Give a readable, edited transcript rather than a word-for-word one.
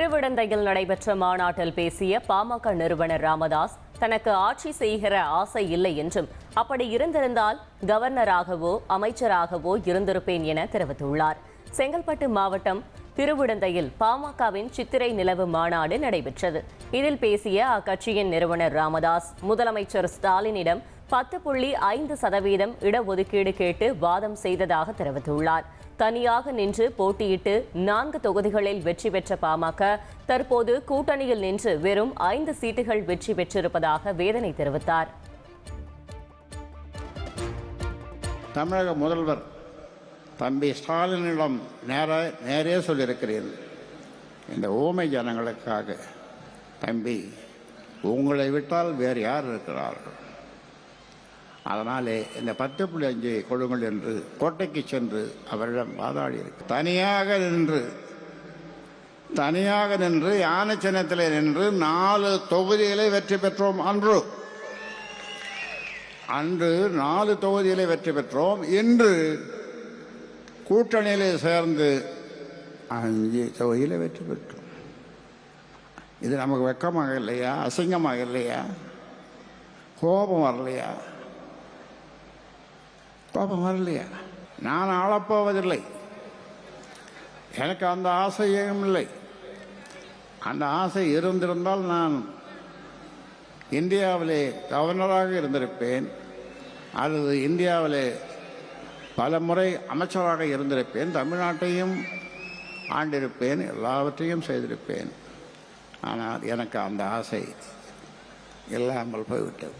திருவிடந்தையில் நடைபெற்ற மாநாட்டில் பேசிய பாமக நிறுவனர் ராமதாஸ் தனக்கு ஆட்சி செய்கிற ஆசை இல்லை என்றும் அப்படி இருந்திருந்தால் கவர்னராகவோ அமைச்சராகவோ இருந்திருப்பேன் என தெரிவித்துள்ளார். செங்கல்பட்டு மாவட்டம் திருவிடந்தையில் பாமகவின் சித்திரை நிலவு மாநாடு நடைபெற்றது. இதில் பேசிய அக்கட்சியின் நிறுவனர் ராமதாஸ் முதலமைச்சர் ஸ்டாலினிடம் 10.5% இடஒதுக்கீடு கேட்டு வாதம் செய்ததாக தெரிவித்துள்ளார். தனியாக நின்று போட்டியிட்டு 4 தொகுதிகளில் வெற்றி பெற்ற பாமக தற்போது கூட்டணியில் நின்று வெறும் 5 சீட்டுகள் வெற்றி பெற்றிருப்பதாக வேதனை தெரிவித்தார். தமிழக முதல்வர் தம்பி ஸ்டாலினிடம் நேரே சொல்லியிருக்கிறேன். இந்த ஊமை ஜனங்களுக்காக தம்பி உங்களை விட்டால் வேறு யார் இருக்கிறார்கள்? அதனாலே இந்த 10.5 கொடுங்கள் என்று கோட்டைக்கு சென்று அவரிடம் வாதாடி இருக்கு. தனியாக நின்று யானை சின்னத்திலே நின்று 4 தொகுதிகளை வெற்றி பெற்றோம். அன்று 4 தொகுதிகளை வெற்றி பெற்றோம். இன்று கூட்டணியிலே சேர்ந்து 5 தொகுதியில வெற்றி பெற்றோம். இது நமக்கு வெக்கமாக இல்லையா? அசிங்கமாக இல்லையா? கோபம் வரலையா? கோபம் வரலையா? நான் ஆளப்போவதில்லை. எனக்கு அந்த ஆசையும் இல்லை. அந்த ஆசை இருந்திருந்தால் நான் இந்தியாவிலே கவர்னராக இருந்திருப்பேன், அல்லது இந்தியாவிலே பல முறை அமைச்சராக இருந்திருப்பேன், தமிழ்நாட்டையும் ஆண்டிருப்பேன், எல்லாவற்றையும் செய்திருப்பேன். ஆனால் எனக்கு அந்த ஆசை இல்லாமல் போய்விட்டது.